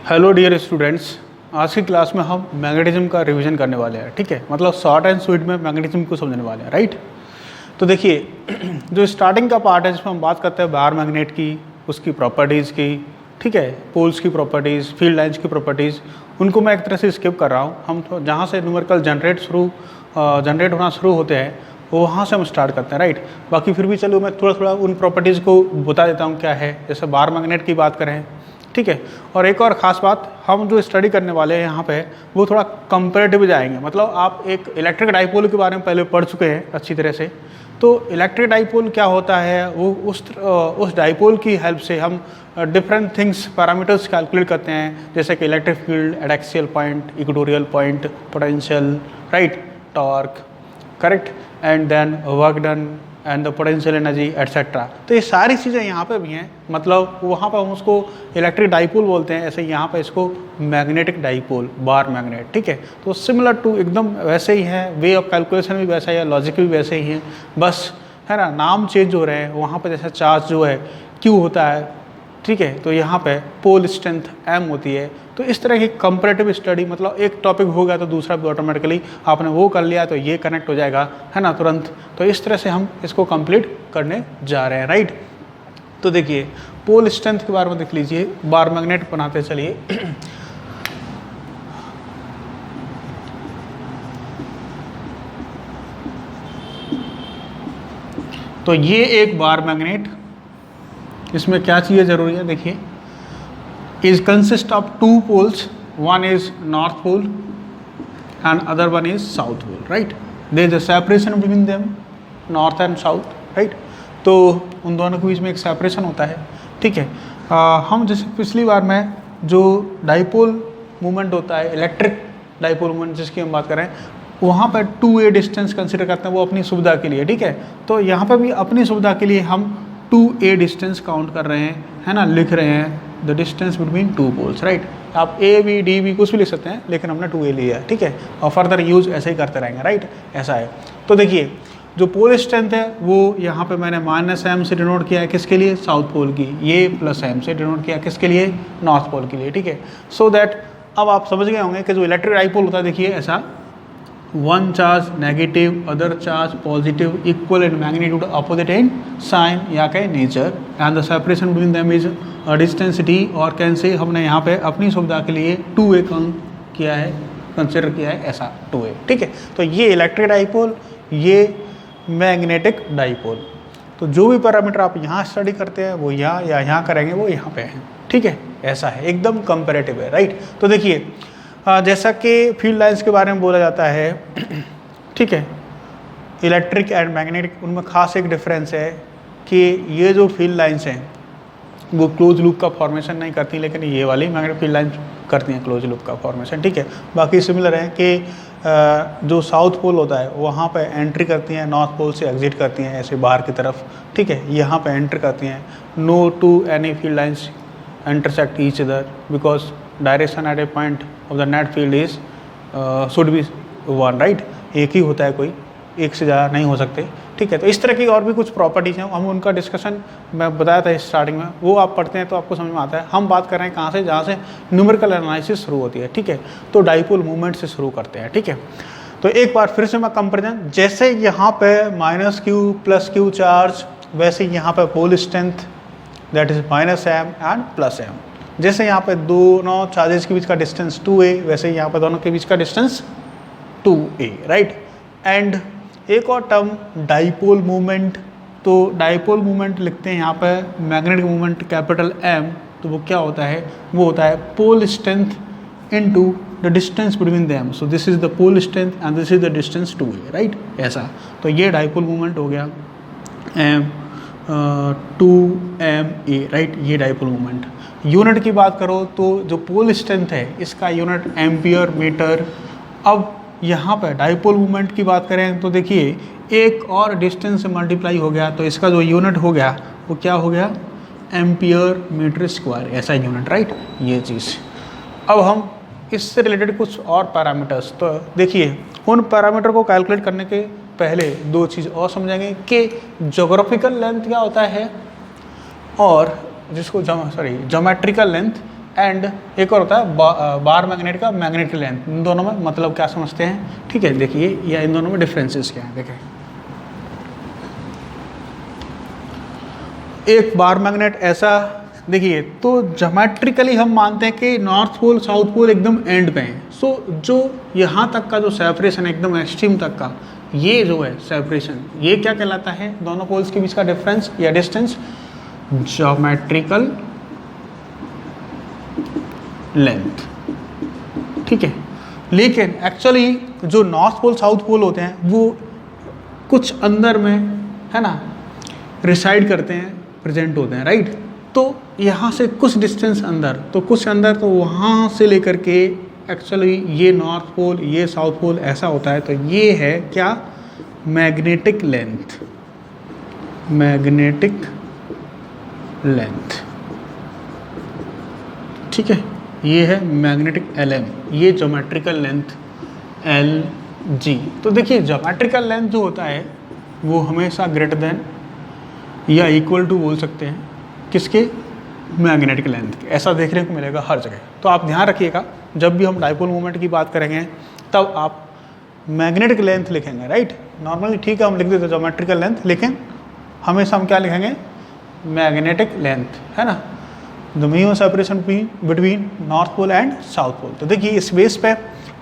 Hello dear students, आज की class में हम मैग्नेटिज्म का रिवीजन करने वाले हैं। ठीक है, मतलब शॉर्ट एंड स्वीट में मैग्नेटिज्म को समझने वाले हैं, राइट। तो देखिए, जो स्टार्टिंग का पार्ट है जिसमें हम बात करते हैं बार मैग्नेट की, उसकी प्रॉपर्टीज़ की, ठीक है, पोल्स की प्रॉपर्टीज़, फील्ड लाइंस की प्रॉपर्टीज़, उनको मैं एक तरह से स्किप कर रहा हूँ। हम तो जहाँ से न्यूमेरिकल जनरेट होना शुरू होते हैं वो वहाँ से हम स्टार्ट करते हैं, राइट। बाकी फिर भी चलो मैं थोड़ा थोड़ा उन प्रॉपर्टीज़ को बता देता हूँ क्या है। जैसे बार मैग्नेट की बात करें, ठीक है। और एक और ख़ास बात, हम जो स्टडी करने वाले हैं यहाँ पे वो थोड़ा कंपैरेटिव जाएंगे। मतलब आप एक इलेक्ट्रिक डाइपोल के बारे में पहले पढ़ चुके हैं अच्छी तरह से। तो इलेक्ट्रिक डाइपोल क्या होता है, वो उस डाइपोल की हेल्प से हम डिफरेंट थिंग्स पैरामीटर्स कैलकुलेट करते हैं, जैसे कि electric field, axial point, equatorial point, potential, right, torque, correct, and then work done and the potential energy etcetera. तो ये सारी चीज़ें यहाँ पे भी हैं। मतलब वहाँ पर हम उसको इलेक्ट्रिक डाइपोल बोलते हैं, ऐसे यहाँ पे इसको मैग्नेटिक डाइपोल, बार मैग्नेट, ठीक है। तो सिमिलर टू एकदम वैसे ही है, वे ऑफ कैलकुलेशन भी वैसा ही है, लॉजिक भी वैसे ही है, बस है ना, नाम चेंज हो रहे हैं। वहाँ पर जैसे चार्ज जो है क्यू होता है, ठीक है, तो यहाँ पे पोल स्ट्रेंथ एम होती है। तो इस तरह की कंपैरेटिव स्टडी, मतलब एक टॉपिक हो गया तो दूसरा भी ऑटोमेटिकली आपने वो कर लिया तो ये कनेक्ट हो जाएगा, है ना, तुरंत। तो इस तरह से हम इसको कंप्लीट करने जा रहे हैं, राइट। तो देखिए, पोल स्ट्रेंथ के बारे में देख लीजिए, बार मैग्नेट बनाते चलिए। तो ये एक बार मैग्नेट, इसमें क्या चीज़ें ज़रूरी है, देखिए, is consist of two poles, one is north pole and other one is south pole, right. There is a separation between them, north and south, right. तो उन दोनों के बीच में एक सेपरेशन होता है, ठीक है। हम जैसे पिछली बार में जो डाइपोल मूवमेंट होता है, इलेक्ट्रिक डाइपोल मूवमेंट जिसकी हम बात करें, वहाँ पर 2a डिस्टेंस कंसिडर करते हैं, वो अपनी सुविधा के लिए, ठीक है। तो यहाँ पर भी अपनी सुविधा के लिए हम 2a डिस्टेंस काउंट कर रहे हैं, है ना, लिख रहे हैं the distance between two poles, right. आप ए बी डी बी कुछ भी लिख सकते हैं, लेकिन हमने 2a लिया है, ठीक है। और फर्दर यूज ऐसे ही करते रहेंगे, राइट, ऐसा है। तो देखिए, जो पोल स्ट्रेंथ है वो यहाँ पे मैंने -m से डिनोट किया है, किसके लिए, साउथ पोल की। ये +m से डिनोट किया किसके लिए, नॉर्थ पोल के लिए, ठीक है। सो दैट अब आप समझ गए होंगे कि जो इलेक्ट्रिक डाइपोल होता है, देखिए ऐसा, one charge negative, other charge positive, equal in magnitude, opposite in sign या कहे nature, and the separation between them is a distance d, और कैसे हमने यहाँ पे अपनी सुविधा के लिए 2a किया है, कंसिडर किया है ऐसा 2a, ठीक है। तो ये इलेक्ट्रिक डाइपोल, ये मैग्नेटिक डाइपोल। तो जो भी पैरामीटर आप यहाँ स्टडी करते हैं वो यहाँ या यहाँ करेंगे वो यहाँ पे है, ठीक है, ऐसा है, एकदम कंपेरेटिव है, राइट। तो देखिए, जैसा कि फील्ड लाइंस के बारे में बोला जाता है, ठीक है, इलेक्ट्रिक एंड मैग्नेटिक, उनमें खास एक डिफरेंस है कि ये जो फील्ड लाइंस हैं वो क्लोज लूप का फॉर्मेशन नहीं करती, लेकिन ये वाली मैग्नेटिक फील्ड लाइंस करती हैं क्लोज लूप का फॉर्मेशन, ठीक है। बाकी सिमिलर है कि जो साउथ पोल होता है वहाँ पे एंट्री करती हैं, नॉर्थ पोल से एग्जिट करती हैं ऐसे बाहर की तरफ, ठीक है, यहाँ पे एंटर करती हैं। No two any field lines intersect each other because direction at a point of the net field is should be one, right। एक ही होता है, कोई एक से ज़्यादा नहीं हो सकते, ठीक है। तो इस तरह की और भी कुछ प्रॉपर्टीज हैं, हम उनका डिस्कशन मैं बताया था स्टार्टिंग में, वो आप पढ़ते हैं तो आपको समझ में आता है। हम बात कर रहे हैं कहाँ से, जहाँ से न्यूमेरिकल एनालिसिस शुरू होती है, ठीक है। तो डाइपोल मूवमेंट से शुरू करते हैं, ठीक है। तो एक बार फिर से मैं कंपेरिजन, जैसे यहाँ पे -q +q चार्ज, वैसे यहाँ पे pole strength that is -m and +m। जैसे यहाँ पे दोनों चार्जेस के बीच का डिस्टेंस 2a, वैसे यहाँ पे दोनों के बीच का डिस्टेंस 2a, राइट। एंड एक और टर्म डाइपोल मूवमेंट, तो डाइपोल मूवमेंट लिखते हैं यहाँ पे मैग्नेटिक मूवमेंट कैपिटल M, तो वो क्या होता है, वो होता है pole strength into the distance between them. So this is the pole strength and this is the distance 2a, right, ऐसा। तो ये डाइपोल मूवमेंट हो गया m2ma, राइट, ये डाइपोल मूवमेंट। यूनिट की बात करो तो जो पोल स्ट्रेंथ है इसका यूनिट एम्पियर मीटर। अब यहाँ पर डाइपोल मूवमेंट की बात करें तो देखिए, एक और डिस्टेंस से मल्टीप्लाई हो गया तो इसका जो यूनिट हो गया वो क्या हो गया, एम्पियर मीटर स्क्वायर, ऐसा यूनिट, राइट, ये चीज़। अब हम इससे रिलेटेड कुछ और पैरामीटर्स, तो देखिए उन पैरामीटर को कैलकुलेट करने के पहले दो चीज़ और समझेंगे कि ज्योग्राफिकल लेंथ क्या होता है और जिसको ज्योमेट्रिकल लेंथ एंड एक और होता है बार मैग्नेट का मैग्नेटिक लेंथ। इन दोनों में मतलब क्या समझते हैं, ठीक है, देखिए, या इन दोनों में डिफरेंसेस क्या है। देखें, एक बार मैग्नेट ऐसा, देखिए, तो ज्योमेट्रिकली हम मानते हैं कि नॉर्थ पोल साउथ पोल एकदम एंड पे हैं। सो जो यहाँ तक का जो सेपरेशन है एकदम एक्सट्रीम तक का, ये जो है सेपरेशन, ये क्या कहलाता है, दोनों पोल्स के बीच का डिफरेंस या डिस्टेंस, ज्योमेट्रिकल लेंथ, ठीक है। लेकिन एक्चुअली जो नॉर्थ पोल साउथ पोल होते हैं वो कुछ अंदर में, है ना, रिसाइड करते हैं, प्रेजेंट होते हैं, राइट। तो यहाँ से कुछ डिस्टेंस अंदर, तो कुछ अंदर, तो वहाँ से लेकर के एक्चुअली ये नॉर्थ पोल ये साउथ पोल ऐसा होता है। तो ये है क्या, मैग्नेटिक लेंथ, मैग्नेटिक लेंथ, ठीक है। ये है मैग्नेटिक LM, ये ज्योमेट्रिकल लेंथ LG। तो देखिए ज्योमेट्रिकल लेंथ जो होता है वो हमेशा ग्रेटर देन या इक्वल टू बोल सकते हैं किसके, मैग्नेटिक लेंथ के। ऐसा देखने को मिलेगा हर जगह। तो आप ध्यान रखिएगा, जब भी हम डाइपोल मोमेंट की बात करेंगे तब आप मैग्नेटिक लेंथ लिखेंगे, राइट। नॉर्मली ठीक है हम लिख देते ज्योमेट्रिकल लेंथ, लेकिन हमेशा हम क्या लिखेंगे, मैग्नेटिक लेंथ, है ना। The mean separation between north pole and south pole. तो देखिए इस बेस पे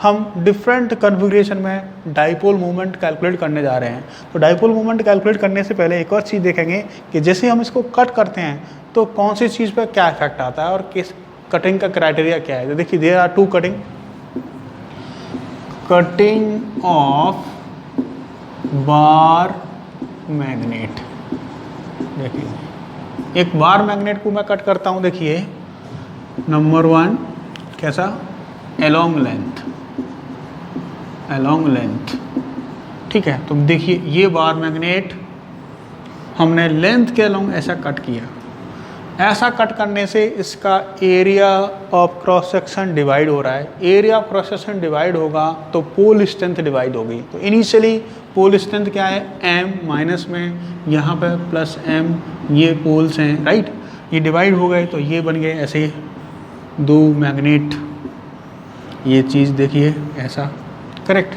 हम डिफरेंट कन्फिग्रेशन में डाइपोल मोमेंट कैलकुलेट करने जा रहे हैं। तो डाइपोल मोमेंट कैलकुलेट करने से पहले एक और चीज़ देखेंगे कि जैसे हम इसको कट करते हैं तो कौन सी चीज़ पर क्या इफेक्ट आता है और किस कटिंग का क्राइटेरिया क्या है। तो देखिए there are two cutting of bar magnet. देखिए एक बार मैग्नेट को मैं कट करता हूँ, देखिए नंबर 1 कैसा, एलोंग लेंथ, एलोंग लेंथ, ठीक है। तो देखिए ये बार मैग्नेट हमने लेंथ के अलोंग ऐसा कट किया। ऐसा कट करने से इसका area of cross section divide हो रहा है। Area of cross section divide होगा तो पोल स्ट्रेंथ डिवाइड होगी। तो इनिशियली पोल स्ट्रेंथ क्या है, m माइनस में, यहाँ पे प्लस m, ये पोल्स हैं, राइट। ये डिवाइड हो गए तो ये बन गए ऐसे दो मैग्नेट, ये चीज़ देखिए ऐसा, करेक्ट।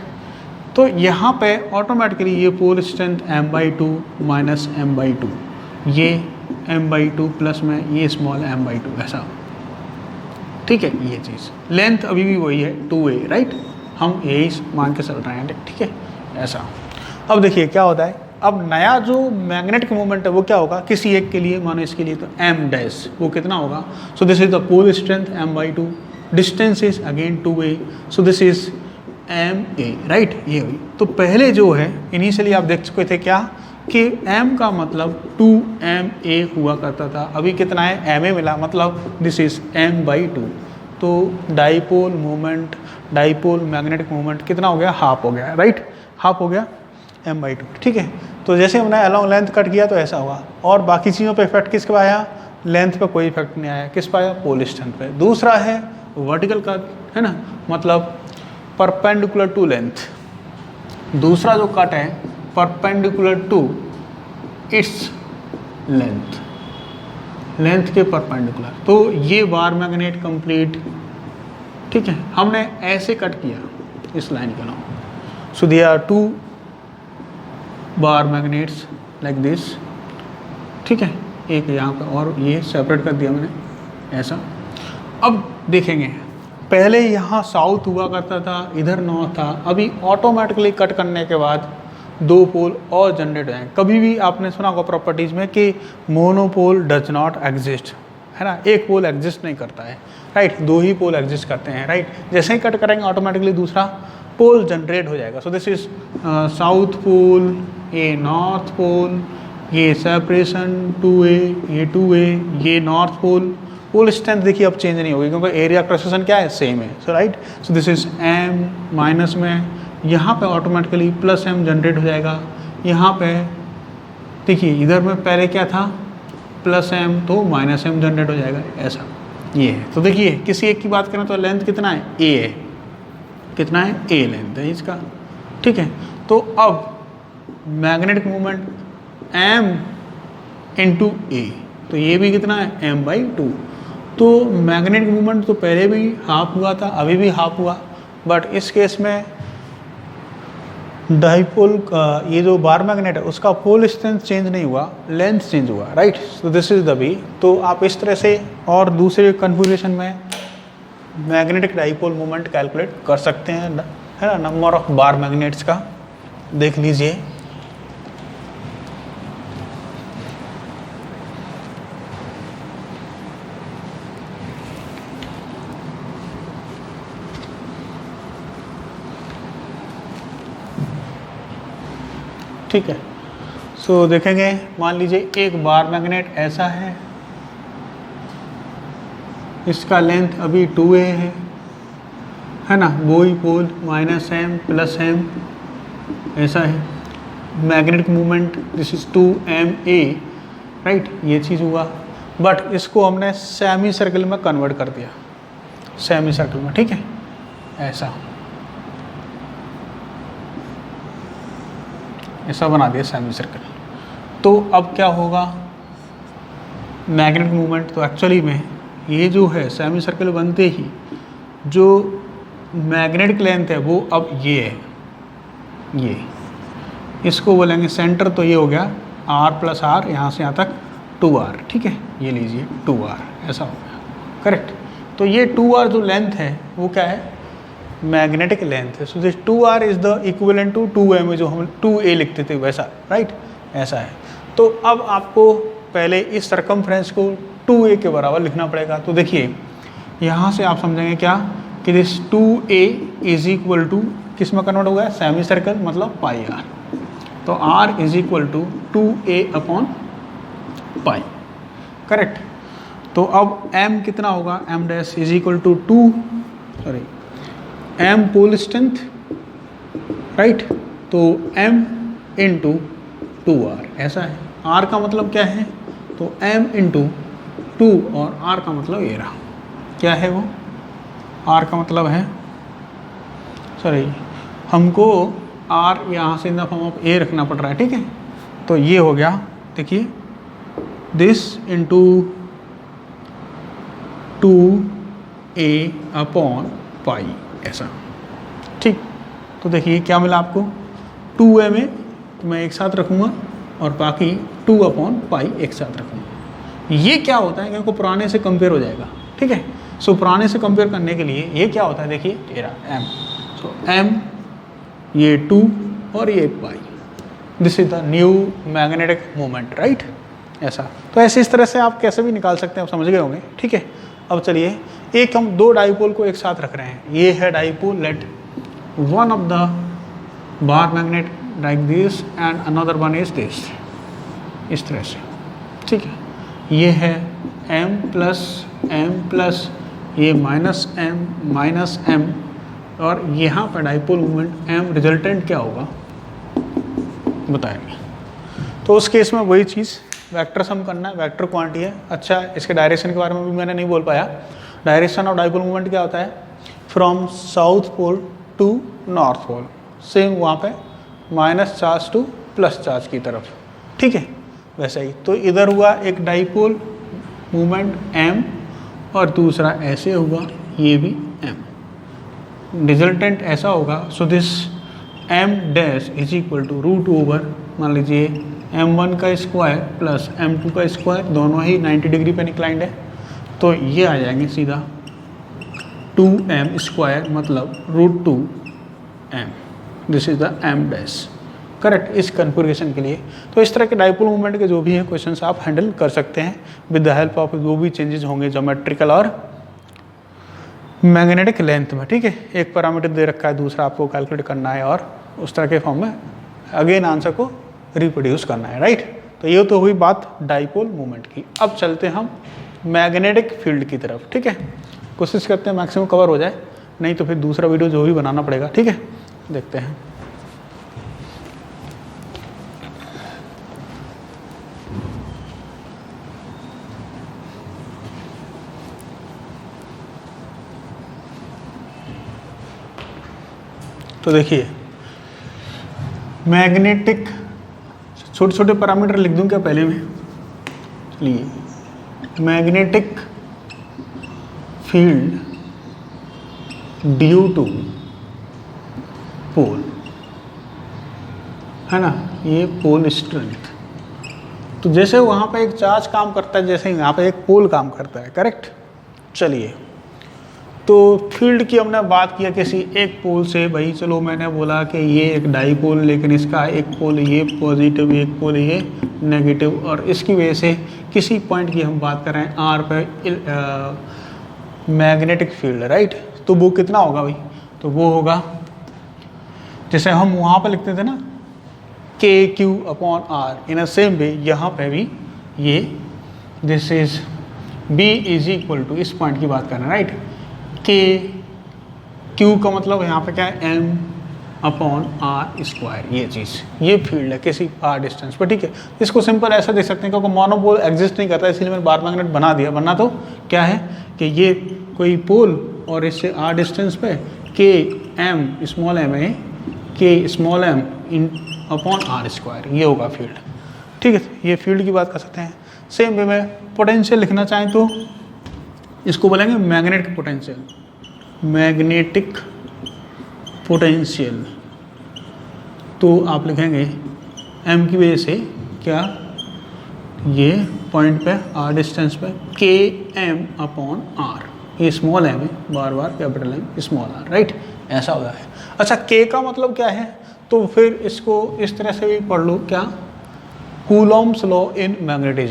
तो यहाँ पे ऑटोमेटिकली ये पोल स्ट्रेंथ m/2 माइनस m/2, ये m/2 प्लस में ये स्मॉल m/2 ऐसा, ठीक है। ये चीज़ लेंथ अभी भी वही है 2a, राइट। हम यही मान के चल रहे हैं, ठीक है, ऐसा। अब देखिए क्या होता है, अब नया जो मैग्नेटिक मोमेंट है वो क्या होगा, किसी एक के लिए, मानो इसके लिए, तो m डैश वो कितना होगा। So this is the pole strength m/2, distance is again 2a, so this is ma, right. ये हुई। तो पहले जो है इनिशियली आप देख चुके थे क्या कि m का मतलब 2ma हुआ करता था, अभी कितना है, ma मिला, मतलब दिस इज m/2। तो dipole moment, dipole magnetic moment कितना हो गया, हाफ हो गया, राइट, हाफ हो गया m/2, ठीक है। तो जैसे हमने अलोंग लेंथ कट किया तो ऐसा होगा। और बाकी चीज़ों पे इफेक्ट किसके आया, लेंथ पे कोई इफेक्ट नहीं आया, किस पे आया, पोल स्ट्रेंथ पे। दूसरा है वर्टिकल कट, है ना, मतलब परपेंडिकुलर टू लेंथ। दूसरा जो कट है perpendicular to its length, length के परपेंडिकुलर। तो ये बार मैग्नेट कंप्लीट, ठीक है, हमने ऐसे कट किया इस लाइन का नाम। So there are 2 bar magnets like this, ठीक है, एक यहाँ पे और ये सेपरेट कर दिया मैंने ऐसा। अब देखेंगे पहले यहाँ साउथ हुआ करता था, इधर नॉर्थ था, अभी ऑटोमेटिकली कट करने के बाद 2 पोल और जनरेट हो जाएंगे। कभी भी आपने सुना होगा प्रॉपर्टीज़ में कि मोनोपोल डज नॉट एग्जिस्ट, है ना, एक पोल एग्जिस्ट नहीं करता है, राइट, 2 ही पोल एग्जिस्ट करते हैं, राइट। जैसे ही कट करेंगे ऑटोमेटिकली दूसरा पोल जनरेट हो जाएगा। So this is south pole, ये नॉर्थ पोल, ये सेपरेशन 2a, ये 2a, ये नॉर्थ पोल। पोल स्ट्रेंथ देखिए अब चेंज नहीं होगी क्योंकि एरिया क्रॉस सेक्शन क्या है, सेम है, so right. So this is m minus में, यहाँ पे ऑटोमेटिकली प्लस m जनरेट हो जाएगा। यहाँ पे देखिए इधर में पहले क्या था, प्लस m, तो माइनस m जनरेट हो जाएगा, ऐसा ये है। तो देखिए किसी एक की बात करें तो लेंथ कितना है, a है, कितना है, a लेंथ है इसका, ठीक है। तो अब magnetic moment m into a, तो ये भी कितना है, m/2। तो मैग्नेटिक मूवमेंट तो पहले भी हाफ हुआ था, अभी भी हाफ हुआ, बट इस केस में डाइपोल का ये जो बार मैग्नेट है उसका पोल स्ट्रेंथ चेंज नहीं हुआ, लेंथ चेंज हुआ, right. So this is the B. तो आप इस तरह से और दूसरे कन्फिग्रेशन में मैग्नेटिक डाइपोल मोमेंट कैलकुलेट कर सकते हैं, है ना, नंबर ऑफ बार मैग्नेट्स का देख लीजिए। ठीक है, सो देखेंगे, मान लीजिए एक बार मैग्नेट ऐसा इसका लेंथ अभी 2a है ना, वही पोल -m + m ऐसा है। Magnetic movement this is 2ma, right, ये चीज़ हुआ। बट इसको हमने सेमी सर्कल में कन्वर्ट कर दिया, सेमी सर्कल में, ठीक है, ऐसा बना दिया सेमी सर्कल। तो अब क्या होगा, मैग्नेटिक मूवमेंट तो एक्चुअली में ये जो है सेमी सर्कल बनते ही जो मैग्नेटिक लेंथ है वो अब ये है, ये इसको बोलेंगे सेंटर, तो ये हो गया r + r, यहाँ से यहाँ तक 2r, ठीक है, ये लीजिए 2r, ऐसा हो गया, करेक्ट। तो ये 2r जो लेंथ है वो क्या है, मैग्नेटिक लेंथ है। So this 2r is the equivalent to 2m, जो हम 2a लिखते थे वैसा, राइट, ऐसा है। तो अब आपको पहले इस सरकमफ्रेंस को 2a के बराबर लिखना पड़ेगा। तो देखिए यहाँ से आप समझेंगे क्या कि this 2a is equal to किस में कन्वर्ट हो गया, सेमी सर्कल, मतलब πr। तो r is equal to 2a/π, correct. तो अब m कितना होगा, m' is equal to m pole strength, right, तो m × 2r ऐसा है। r का मतलब क्या है, तो m × 2 और r का मतलब ये रहा, क्या है वो, r का मतलब है, सॉरी, हमको r यहाँ से in the form of a रखना पड़ रहा है, ठीक है। तो ये हो गया, देखिए, दिस × 2a/π ऐसा, ठीक। तो देखिए क्या मिला आपको, 2a में तो मैं एक साथ रखूँगा और बाकी 2/π एक साथ रखूँगा। ये क्या होता है, क्योंकि पुराने से कंपेयर हो जाएगा, ठीक है। सो पुराने से कंपेयर करने के लिए ये क्या होता है, देखिए तेरा m, सो m ये 2 और ये π, this is the new magnetic moment, right, ऐसा। तो ऐसे इस तरह से आप कैसे भी निकाल सकते हैं, आप समझ गए होंगे, ठीक है। अब चलिए, एक हम दो डाइपोल को एक साथ रख रहे हैं, ये है dipole, let one of the bar magnet like this and another one is this, इस तरह से, ठीक है। ये है m + ये -m और यहाँ पर डाइपोल मूवमेंट m, रिजल्टेंट क्या होगा बताएंगे। तो उस केस में वही चीज़, वेक्टर सम करना है, वेक्टर क्वांटिटी है। अच्छा, इसके डायरेक्शन के बारे में भी मैंने नहीं बोल पाया। डायरेक्शन ऑफ डाइपोल मूवमेंट क्या होता है, from south pole to north pole, same वहाँ पे minus charge to plus charge की तरफ, ठीक है, वैसा ही। तो इधर हुआ एक डाइपोल मूवमेंट m और दूसरा ऐसे हुआ, ये भी m, रिजल्टेंट ऐसा होगा। So this m' is equal to √, मान लीजिए m1 का स्क्वायर प्लस m2 का स्क्वायर, दोनों ही 90 डिग्री पे इंक्लाइंड है, तो ये आ जाएंगे सीधा 2m², मतलब √2m, this is the m', correct, इस कन्फिग्रेशन के लिए। तो इस तरह के डाइपोल मूवमेंट के जो भी हैं क्वेश्चंस आप हैंडल कर सकते हैं विद द हेल्प ऑफ जो भी चेंजेस होंगे ज्योमेट्रिकल और मैग्नेटिक लेंथ में, ठीक है। एक पैरामीटर दे रखा है, दूसरा आपको कैलकुलेट करना है और उस तरह के फॉर्म में अगेन आंसर को रिप्रोड्यूस करना है, राइट। तो ये तो हुई बात डाइपोल मूवमेंट की। अब चलते हैं हम मैग्नेटिक फील्ड की तरफ, ठीक है। कोशिश करते हैं मैक्सिमम कवर हो जाए, नहीं तो फिर दूसरा वीडियो जो भी बनाना पड़ेगा, ठीक है। देखते हैं। तो देखिए, मैग्नेटिक, छोटे छोटे पैरामीटर लिख दूं क्या पहले में, चलिए, मैग्नेटिक फील्ड ड्यू टू पोल, है ना, ये पोल स्ट्रेंथ। तो जैसे वहाँ पे एक चार्ज काम करता है, जैसे यहाँ पे एक पोल काम करता है, करेक्ट। चलिए, तो फील्ड की हमने बात किया किसी एक पोल से, भाई चलो मैंने बोला कि ये एक डाईपोल, लेकिन इसका एक पोल ये पॉजिटिव, एक पोल ये नेगेटिव, और इसकी वजह से किसी पॉइंट की हम बात कर रहे हैं आर पे मैग्नेटिक फील्ड, राइट। तो वो कितना होगा भाई, तो वो होगा जैसे हम वहाँ पर लिखते थे ना k q upon r, in a same way यहाँ पे भी ये this is B is equal to, इस पॉइंट की बात करना, राइट। के क्यू का मतलब यहाँ पे क्या है, एम अपॉन आर स्क्वायर, ये चीज़, ये फील्ड है किसी आर डिस्टेंस पर, ठीक है। इसको सिंपल ऐसा देख सकते हैं, क्योंकि मोनोपोल एग्जिस्ट नहीं करता, इसलिए मैंने बार मैग्नेट बना दिया, वरना तो क्या है कि ये कोई पोल और इससे आर डिस्टेंस पे के एम स्मॉल एम है, k small m in upon r square, ये होगा फील्ड, ठीक है। ये फील्ड की बात कर सकते हैं। सेम वे में पोटेंशियल लिखना चाहें तो इसको बोलेंगे मैग्नेटिक पोटेंशियल, मैग्नेटिक पोटेंशियल। तो आप लिखेंगे एम की वजह से क्या, ये पॉइंट पे आर डिस्टेंस पे के एम अपॉन आर, ये स्मॉल एम है, बार बार capital M small R, right, ऐसा होता है। अच्छा, के का मतलब क्या है, तो फिर इसको इस तरह से भी पढ़ लो, क्या, कूलॉम्स लॉ इन मैग्नेटिज्म।